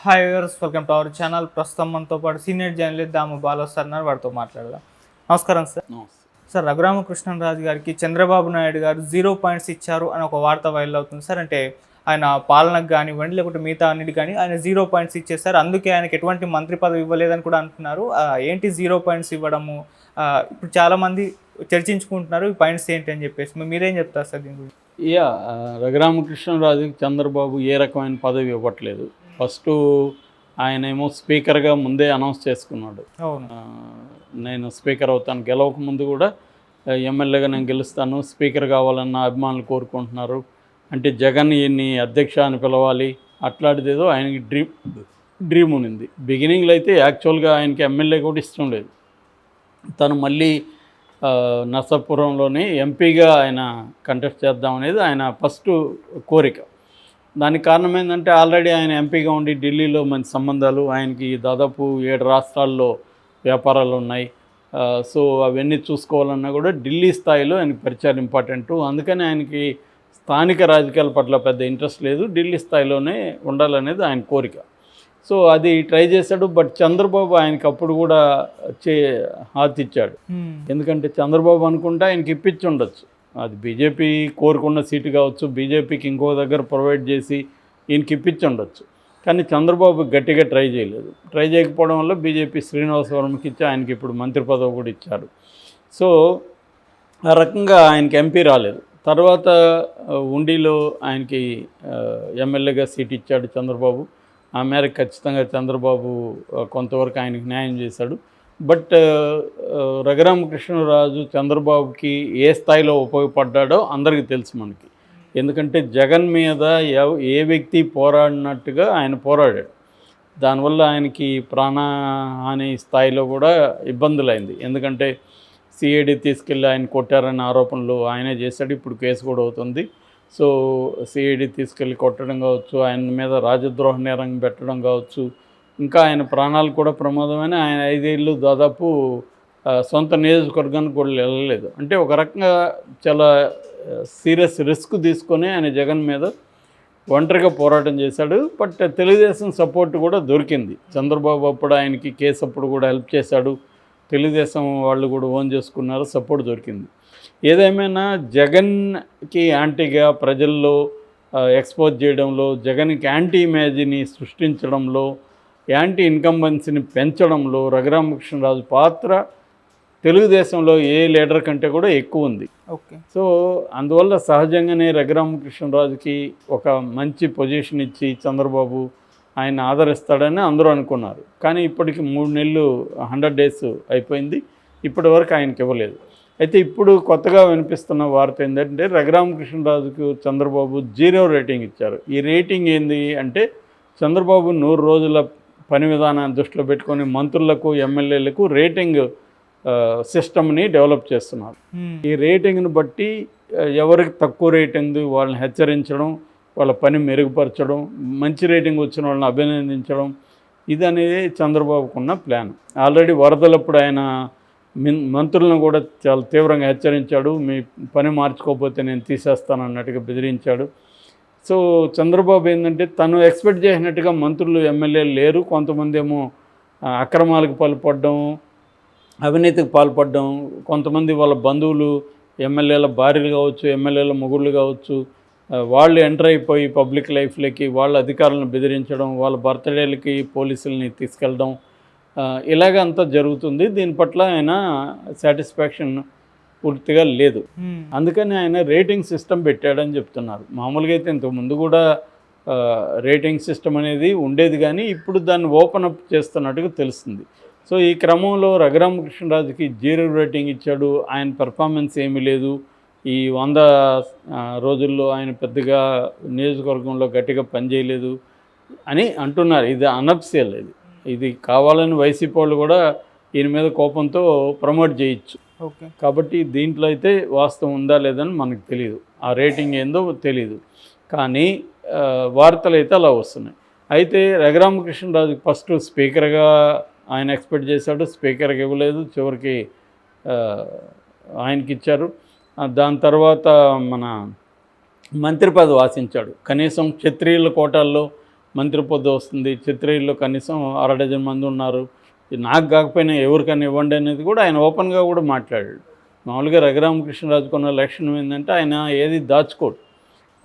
Hi viewers, welcome to our channel. ప్రస్తుతం మనతో పాటు సీనియర్ జర్నలిస్ట్ దాము బాలా సార్ ఉన్నారు. వారితో మాట్లాడదాం. నమస్కారం సార్. సార్, రఘురామకృష్ణరాజు గారికి చంద్రబాబు నాయుడు గారు 0 పాయింట్స్ ఇచ్చారు అని ఒక వార్త వైరల్ అవుతుంది సార్. అంటే ఆయన పాలనకు కానివ్వండి, లేకుంటే మిగతా అన్నిటి కానీ ఆయన 0 పాయింట్స్ ఇచ్చేసారు. అందుకే ఆయనకి ఎటువంటి మంత్రి పదవి ఇవ్వలేదని కూడా అంటున్నారు. ఏంటి 0 పాయింట్స్ ఇవ్వడము? ఇప్పుడు చాలామంది చర్చించుకుంటున్నారు ఈ పాయింట్స్ ఏంటి అని చెప్పేసి. మీరేం చెప్తారు సార్ దీని గురించి? రఘురామకృష్ణరాజుకి చంద్రబాబు ఏ రకమైన పదవి ఇవ్వట్లేదు. ఫస్ట్ ఆయనేమో స్పీకర్గా ముందే అనౌన్స్ చేసుకున్నాడు. అవును, నేను స్పీకర్ అవుతాను. గెలవక ముందు కూడా ఎమ్మెల్యేగా నేను గెలుస్తాను, స్పీకర్ కావాలన్న అభిమానులు కోరుకుంటున్నారు. అంటే జగన్ ఈయన్ని అధ్యక్ష అని పిలవాలి, అట్లాంటిదేదో ఆయనకి డ్రీమ్ ఉన్నింది. బిగినింగ్లో అయితే యాక్చువల్గా ఆయనకి ఎమ్మెల్యే కూడా ఇష్టం లేదు. తను మళ్ళీ నర్సాపురంలోనే ఎంపీగా ఆయన కంటెస్ట్ చేద్దామనేది ఆయన ఫస్ట్ కోరిక. దానికి కారణం ఏంటంటే ఆల్రెడీ ఆయన ఎంపీగా ఉండి ఢిల్లీలో మంచి సంబంధాలు, ఆయనకి దాదాపు 7 రాష్ట్రాల్లో వ్యాపారాలు ఉన్నాయి. సో అవన్నీ చూసుకోవాలన్నా కూడా ఢిల్లీ స్థాయిలో ఆయనకి పరిచయం ఇంపార్టెంటు. అందుకని ఆయనకి స్థానిక రాజకీయాల పట్ల పెద్ద ఇంట్రెస్ట్ లేదు, ఢిల్లీ స్థాయిలోనే ఉండాలనేది ఆయన కోరిక. సో అది ట్రై చేశాడు. బట్ చంద్రబాబు ఆయనకి అప్పుడు కూడా హాత్ ఇచ్చాడు. ఎందుకంటే చంద్రబాబు అనుకుంటే ఆయనకి ఇప్పించి ఉండొచ్చు, అది బీజేపీ కోరుకున్న సీటు కావచ్చు, బీజేపీకి ఇంకో దగ్గర ప్రొవైడ్ చేసి ఈయనకి ఇప్పించి ఉండొచ్చు. కానీ చంద్రబాబు గట్టిగా ట్రై చేయలేదు. ట్రై చేయకపోవడం వల్ల బీజేపీ శ్రీనివాసవరంకి ఇచ్చి ఆయనకి ఇప్పుడు మంత్రి పదవి కూడా ఇచ్చారు. సో ఆ రకంగా ఆయనకి ఎంపీ రాలేదు. తర్వాత ఉండిలో ఆయనకి ఎమ్మెల్యేగా సీట్ ఇచ్చాడు చంద్రబాబు. ఆ మేరకు ఖచ్చితంగా చంద్రబాబు కొంతవరకు ఆయనకి న్యాయం చేశాడు. బట్ రఘురామకృష్ణరాజు చంద్రబాబుకి ఏ స్థాయిలో ఉపయోగపడ్డాడో అందరికీ తెలుసు మనకి. ఎందుకంటే జగన్ మీద ఏ వ్యక్తి పోరాడినట్టుగా ఆయన పోరాడాడు. దానివల్ల ఆయనకి ప్రాణహాని స్థాయిలో కూడా ఇబ్బందులైంది. ఎందుకంటే సిఐడి తీసుకెళ్ళి ఆయన కొట్టారన్న ఆరోపణలు ఆయనే చేశాడు. ఇప్పుడు కేసు కూడా అవుతుంది. సో సిఐడి తీసుకెళ్ళి కొట్టడం కావచ్చు, ఆయన మీద రాజద్రోహ నేరం పెట్టడం కావచ్చు, ఇంకా ఆయన ప్రాణాలు కూడా ప్రమాదమైన ఆయన 5 ఏళ్ళు దాదాపు సొంత నియోజకవర్గానికి కూడా వెళ్ళలేదు. అంటే ఒక రకంగా చాలా సీరియస్ రిస్క్ తీసుకొని ఆయన జగన్ మీద ఒంటరిగా పోరాటం చేశాడు. బట్ తెలుగుదేశం సపోర్ట్ కూడా దొరికింది. చంద్రబాబు అప్పుడు ఆయనకి కేసు అప్పుడు కూడా హెల్ప్ చేశాడు. తెలుగుదేశం వాళ్ళు కూడా ఓన్ చేసుకున్నారు, సపోర్ట్ దొరికింది. ఏదేమైనా జగన్కి యాంటీగా ప్రజల్లో ఎక్స్పోజ్ చేయడంలో, జగన్కి యాంటీ ఇమేజ్ని సృష్టించడంలో, యాంటీ ఇన్కంబెన్సీని పెంచడంలో రఘురామకృష్ణరాజు పాత్ర తెలుగుదేశంలో ఏ లీడర్ కంటే కూడా ఎక్కువ ఉంది. ఓకే. సో అందువల్ల సహజంగానే రఘురామకృష్ణరాజుకి ఒక మంచి పొజిషన్ ఇచ్చి చంద్రబాబు ఆయన ఆదరిస్తాడని అందరూ అనుకున్నారు. కానీ ఇప్పటికి 3 నెలలు 100 డేస్ అయిపోయింది, ఇప్పటి వరకు ఆయనకి ఇవ్వలేదు. అయితే ఇప్పుడు కొత్తగా వినిపిస్తున్న వార్త ఏంటంటే రఘురామకృష్ణరాజుకు చంద్రబాబు 0 రేటింగ్ ఇచ్చారు. ఈ రేటింగ్ ఏంది అంటే చంద్రబాబు 100 రోజుల పని విధానాన్ని దృష్టిలో పెట్టుకొని మంత్రులకు, ఎమ్మెల్యేలకు రేటింగ్ సిస్టమ్ని డెవలప్ చేస్తున్నారు. ఈ రేటింగ్ను బట్టి ఎవరికి తక్కువ రేటింగ్ వాళ్ళని హెచ్చరించడం, వాళ్ళ పని మెరుగుపరచడం, మంచి రేటింగ్ వచ్చిన వాళ్ళని అభినందించడం, ఇది అనేది చంద్రబాబుకున్న ప్లాన్. ఆల్రెడీ వరదలప్పుడు ఆయన మంత్రులను కూడా చాలా తీవ్రంగా హెచ్చరించాడు. మీ పని మార్చుకోకపోతే నేను తీసేస్తానన్నట్టుగా బెదిరించాడు. సో చంద్రబాబు ఏంటంటే తను ఎక్స్పెక్ట్ చేసినట్టుగా మంత్రులు, ఎమ్మెల్యేలు లేరు. కొంతమంది ఏమో అక్రమాలకు పాల్పడడం, అవినీతికి పాల్పడడం, కొంతమంది వాళ్ళ బంధువులు ఎమ్మెల్యేల భార్యలు కావచ్చు, ఎమ్మెల్యేల మొగుళ్ళు కావచ్చు, వాళ్ళు ఎంటర్ అయిపోయి పబ్లిక్ లైఫ్లోకి వాళ్ళ అధికారులను బెదిరించడం, వాళ్ళ బర్త్డేలకి పోలీసుల్ని తీసుకెళ్ళడం, ఇలాగ అంతా జరుగుతుంది. దీని పట్ల ఆయన సాటిస్ఫాక్షన్ పూర్తిగా లేదు. అందుకని ఆయన రేటింగ్ సిస్టమ్ పెట్టాడని చెప్తున్నారు. మామూలుగా అయితే ఇంతకుముందు కూడా రేటింగ్ సిస్టమ్ అనేది ఉండేది, కానీ ఇప్పుడు దాన్ని ఓపెన్ అప్ చేస్తున్నట్టుగా తెలుస్తుంది. సో ఈ క్రమంలో రఘురామకృష్ణరాజుకి 0 రేటింగ్ ఇచ్చాడు. ఆయన పెర్ఫార్మెన్స్ ఏమీ లేదు. ఈ 100 రోజుల్లో ఆయన పెద్దగా నియోజకవర్గంలో గట్టిగా పనిచేయలేదు అని అంటున్నారు. ఇది అనఫిషియల్. ఇది కావాలని వైసీపీ వాళ్ళు కూడా ఈయన మీద కోపంతో ప్రమోట్ చేయొచ్చు. ఓకే. కాబట్టి దీంట్లో అయితే వాస్తవం ఉందా లేదని మనకు తెలియదు, ఆ రేటింగ్ ఏందో తెలియదు. కానీ వార్తలు అయితే అలా వస్తున్నాయి. అయితే రఘురామకృష్ణరాజుకి ఫస్ట్ స్పీకర్గా ఆయన ఎక్స్పెక్ట్ చేశాడు, స్పీకర్కి ఇవ్వలేదు, చివరికి ఆయనకి ఇచ్చారు. దాని తర్వాత మన మంత్రి పదవి ఆశించాడు. కనీసం క్షత్రియుల కోటాల్లో మంత్రి పదవి వస్తుంది, చిత్రయిల్లో కనీసం 6 డజన్ మంది ఉన్నారు, నాకు కాకపోయినా ఎవరికైనా ఇవ్వండి అనేది కూడా ఆయన ఓపెన్గా కూడా మాట్లాడాడు. మామూలుగా రఘురామకృష్ణరాజు కొన్న లక్షణం ఏంటంటే ఆయన ఏది దాచుకోడు.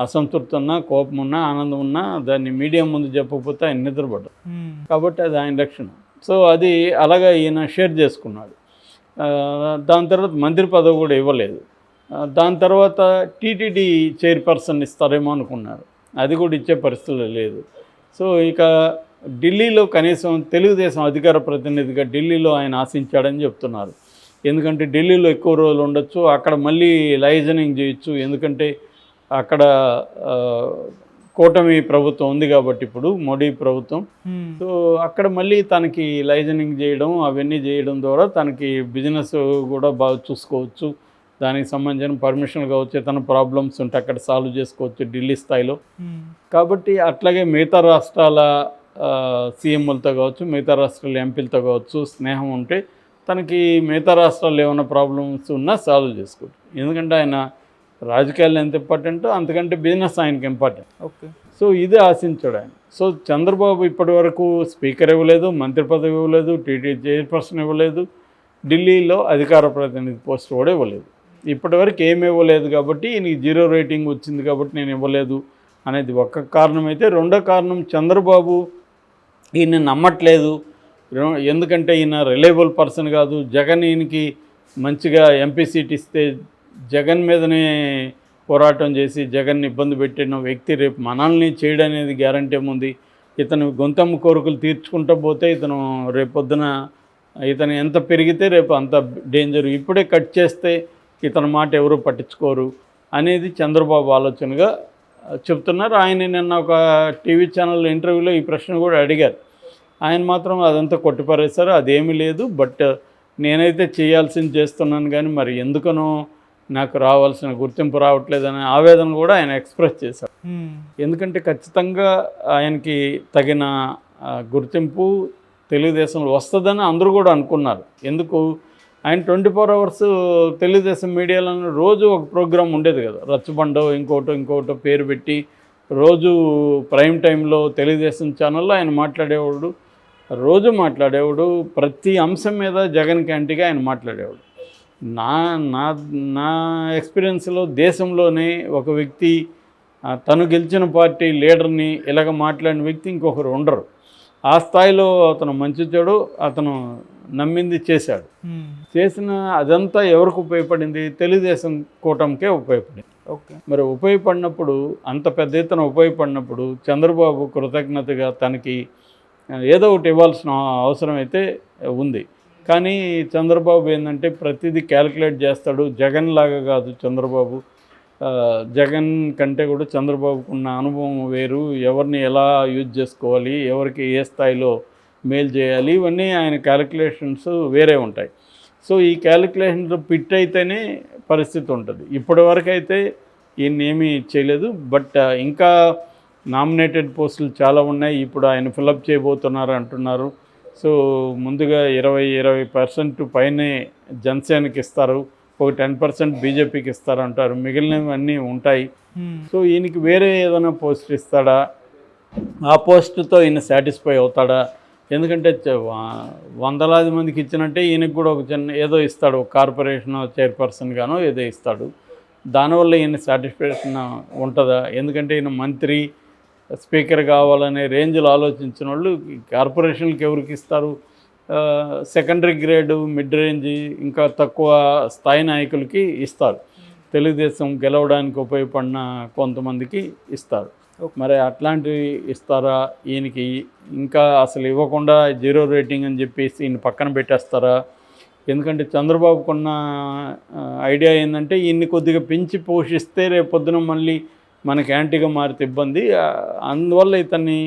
అసంతృప్తి ఉన్నా, కోపం ఉన్నా, ఆనందం ఉన్నా దాన్ని మీడియా ముందు చెప్పకపోతే ఆయన నిద్రపడ్డాడు. కాబట్టి అది ఆయన లక్షణం. సో అది అలాగా ఈయన షేర్ చేసుకున్నాడు. దాని తర్వాత మంత్రి పదవి కూడా ఇవ్వలేదు. దాని తర్వాత టీటీడీ చైర్పర్సన్ ఇస్తారేమో అనుకున్నారు, అది కూడా ఇచ్చే పరిస్థితులు లేదు. సో ఇక ఢిల్లీలో కనీసం తెలుగుదేశం అధికార ప్రతినిధిగా ఢిల్లీలో ఆయన ఆశించాడని చెప్తున్నారు. ఎందుకంటే ఢిల్లీలో ఎక్కువ రోజులు ఉండొచ్చు, అక్కడ మళ్ళీ లైజనింగ్ చేయొచ్చు. ఎందుకంటే అక్కడ కూటమి ప్రభుత్వం ఉంది కాబట్టి ఇప్పుడు మోడీ ప్రభుత్వం. సో అక్కడ మళ్ళీ తనకి లైజనింగ్ చేయడం అవన్నీ చేయడం ద్వారా తనకి బిజినెస్ కూడా బాగా చూసుకోవచ్చు, దానికి సంబంధించిన పర్మిషన్లు కావచ్చు, తన ప్రాబ్లమ్స్ ఉంటే అక్కడ సాల్వ్ చేసుకోవచ్చు ఢిల్లీ స్థాయిలో. కాబట్టి అట్లాగే మిగతా రాష్ట్రాల సీఎంలతో కావచ్చు, మిగతా రాష్ట్రాల ఎంపీలతో కావచ్చు స్నేహం ఉంటే తనకి మిగతా రాష్ట్రాల్లో ఏమైనా ప్రాబ్లమ్స్ ఉన్నా సాల్వ్ చేసుకోవచ్చు. ఎందుకంటే ఆయన రాజకీయాలు ఎంత ఇంపార్టెంటో అంతకంటే బిజినెస్ ఆయనకి ఇంపార్టెంట్. ఓకే. సో ఇది ఆశించాడు ఆయన. సో చంద్రబాబు ఇప్పటి వరకు స్పీకర్ ఇవ్వలేదు, మంత్రి పదవి ఇవ్వలేదు, టీటీ చైర్పర్సన్ ఇవ్వలేదు, ఢిల్లీలో అధికార ప్రతినిధి పోస్ట్ కూడా ఇవ్వలేదు. ఇప్పటివరకు ఏమి ఇవ్వలేదు కాబట్టి ఈయనకి 0 రేటింగ్ వచ్చింది కాబట్టి నేను ఇవ్వలేదు అనేది ఒక కారణం అయితే, రెండో కారణం చంద్రబాబు ఈయన నమ్మట్లేదు. ఎందుకంటే ఈయన రిలయబుల్ పర్సన్ కాదు. జగన్ ఈయనకి మంచిగా ఎంపీ సీట్ ఇస్తే జగన్ మీదనే పోరాటం చేసి జగన్ని ఇబ్బంది పెట్టిన వ్యక్తి రేపు మనల్ని చేయడం అనేది గ్యారంటీ ఏముంది? ఇతను గొంతమ్మ కోరికలు తీర్చుకుంటూ పోతే ఇతను రేపొద్దున ఇతను ఎంత పెరిగితే రేపు అంత డేంజర్. ఇప్పుడే కట్ చేస్తే ఇతని మాట ఎవరు పట్టించుకోరు అనేది చంద్రబాబు ఆలోచనగా చెప్తున్నారు. ఆయన నిన్న ఒక టీవీ ఛానల్ ఇంటర్వ్యూలో ఈ ప్రశ్న కూడా అడిగారు. ఆయన మాత్రం అదంతా కొట్టిపారేశారు, అదేమీ లేదు, బట్ నేనైతే చేయాల్సింది చేస్తున్నాను కానీ మరి ఎందుకనో నాకు రావాల్సిన గుర్తింపు రావట్లేదనే ఆవేదన కూడా ఆయన ఎక్స్ప్రెస్ చేశారు. ఎందుకంటే ఖచ్చితంగా ఆయనకి తగిన గుర్తింపు తెలుగుదేశంలో వస్తుందని అందరూ కూడా అనుకున్నారు. ఎందుకు ఆయన 24 hours తెలుగుదేశం మీడియాలో రోజు ఒక ప్రోగ్రాం ఉండేది కదా, రచ్చబండో ఇంకోటో పేరు పెట్టి రోజు ప్రైమ్ టైంలో తెలుగుదేశం ఛానల్లో ఆయన రోజు మాట్లాడేవాడు. ప్రతి అంశం మీద జగన్ క్యాంటీగా ఆయన మాట్లాడేవాడు. నా ఎక్స్పీరియన్స్లో దేశంలోనే ఒక వ్యక్తి తను గెలిచిన పార్టీ లీడర్ని ఇలాగ మాట్లాడిన వ్యక్తి ఇంకొకరు ఉండరు. ఆ స్థాయిలో అతను మంచి చెడు అతను నమ్మింది చేశాడు. చేసిన అదంతా ఎవరికి ఉపయోగపడింది? తెలుగుదేశం కూటమికే ఉపయోగపడింది. ఓకే. మరి ఉపయోగపడినప్పుడు, అంత పెద్ద ఎత్తున ఉపయోగపడినప్పుడు చంద్రబాబు కృతజ్ఞతగా తనకి ఏదో ఒకటి ఇవ్వాల్సిన అవసరం అయితే ఉంది. కానీ చంద్రబాబు ఏంటంటే ప్రతిదీ క్యాలిక్యులేట్ చేస్తాడు. జగన్ లాగా కాదు చంద్రబాబు. జగన్ కంటే కూడా చంద్రబాబుకు ఉన్న అనుభవం వేరు. ఎవరిని ఎలా యూజ్ చేసుకోవాలి, ఎవరికి ఏ స్థాయిలో మేలు చేయాలి, ఇవన్నీ ఆయన క్యాలిక్యులేషన్స్ వేరే ఉంటాయి. సో ఈ క్యాలిక్యులేషన్స్ ఫిట్ అయితేనే పరిస్థితి ఉంటుంది. ఇప్పటి వరకు అయితే ఈయన ఏమీ చేయలేదు. బట్ ఇంకా నామినేటెడ్ పోస్టులు చాలా ఉన్నాయి. ఇప్పుడు ఆయన ఫిలప్ చేయబోతున్నారు అంటున్నారు. సో ముందుగా 20% పైనే జనసేనకి ఇస్తారు, ఒక 10% బీజేపీకి ఇస్తారు అంటారు, మిగిలినవన్నీ ఉంటాయి. సో ఈయనకి వేరే ఏదైనా పోస్ట్ ఇస్తాడా, ఆ పోస్టుతో ఈయన సాటిస్ఫై అవుతాడా? ఎందుకంటే వందలాది మందికి ఇచ్చినట్టే ఈయనకి కూడా ఒక చిన్న ఏదో ఇస్తాడు, ఒక కార్పొరేషన్ చైర్పర్సన్ గానో ఏదో ఇస్తాడు. దానివల్ల ఈయన సాటిస్ఫాక్షన్ ఉంటుందా? ఎందుకంటే ఈయన మంత్రి స్పీకర్ కావాలనే రేంజ్లో ఆలోచించిన వాళ్ళు కార్పొరేషన్కి ఎవరికి ఇస్తారు? సెకండరీ గ్రేడు, మిడ్ రేంజ్, ఇంకా తక్కువ స్థాయి నాయకులకి ఇస్తారు. తెలుగుదేశం గెలవడానికి ఉపయోగపడిన కొంతమందికి ఇస్తారు. మరి అట్లాంటివి ఇస్తారా? ఈయనకి ఇంకా అసలు ఇవ్వకుండా 0 రేటింగ్ అని చెప్పేసి ఈయన పక్కన పెట్టేస్తారా? ఎందుకంటే చంద్రబాబుకున్న ఐడియా ఏంటంటే ఈయన్ని కొద్దిగా పెంచి పోషిస్తే రేపు పొద్దున మళ్ళీ మనకి యాంటీగా మారితే ఇబ్బంది. అందువల్ల ఇతన్ని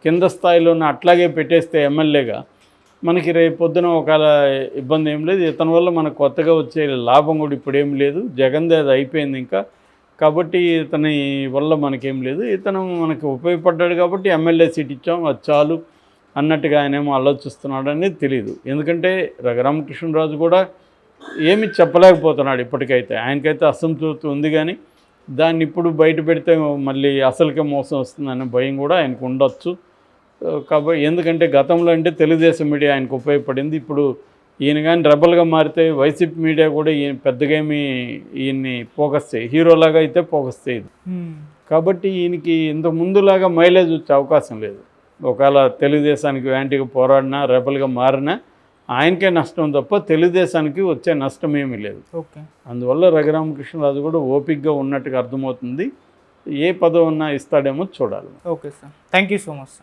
కింద స్థాయిలోనే అట్లాగే పెట్టేస్తే ఎమ్మెల్యేగా మనకి రేపు పొద్దున ఒకవేళ ఇబ్బంది ఏం లేదు. ఇతని వల్ల మనకు కొత్తగా వచ్చే లాభం కూడా ఇప్పుడు ఏం లేదు. జగన్ది అది అయిపోయింది ఇంకా. కాబట్టి ఇతని వల్ల మనకేం లేదు. ఇతను మనకు ఉపయోగపడ్డాడు కాబట్టి ఎమ్మెల్యే సీట్ ఇచ్చాం, అది చాలు అన్నట్టుగా ఆయనేమో ఆలోచిస్తున్నాడు అనేది తెలియదు. ఎందుకంటే రఘురామకృష్ణరాజు కూడా ఏమి చెప్పలేకపోతున్నాడు ఇప్పటికైతే. ఆయనకైతే అసంతృప్తి ఉంది, కానీ దాన్ని ఇప్పుడు బయట పెడితే మళ్ళీ అసలుకే మోసం వస్తుందనే భయం కూడా ఆయనకు ఉండొచ్చు. కాబట్టి ఎందుకంటే గతంలో అంటే తెలుగుదేశం మీడియా ఆయనకు ఉపయోగపడింది. ఇప్పుడు ఈయన కానీ రెబల్గా మారితే వైసీపీ మీడియా కూడా ఈయన పెద్దగా ఏమి ఈయన్ని ఫోకస్ చేయి, హీరోలాగా అయితే ఫోకస్ చేయదు. కాబట్టి ఈయనకి ఇంత ముందులాగా మైలేజ్ వచ్చే అవకాశం లేదు. ఒకవేళ తెలుగుదేశానికి యాంటీగా పోరాడినా రెబల్గా మారినా ఆయనకే నష్టం తప్ప తెలుగుదేశానికి వచ్చే నష్టం ఏమీ లేదు. ఓకే. అందువల్ల రఘురామకృష్ణరాజు కూడా ఓపికగా ఉన్నట్టుగా అర్థమవుతుంది. ఏ పదవి ఉన్నా ఇస్తాడేమో చూడాలి. Okay sir, thank you so much sir.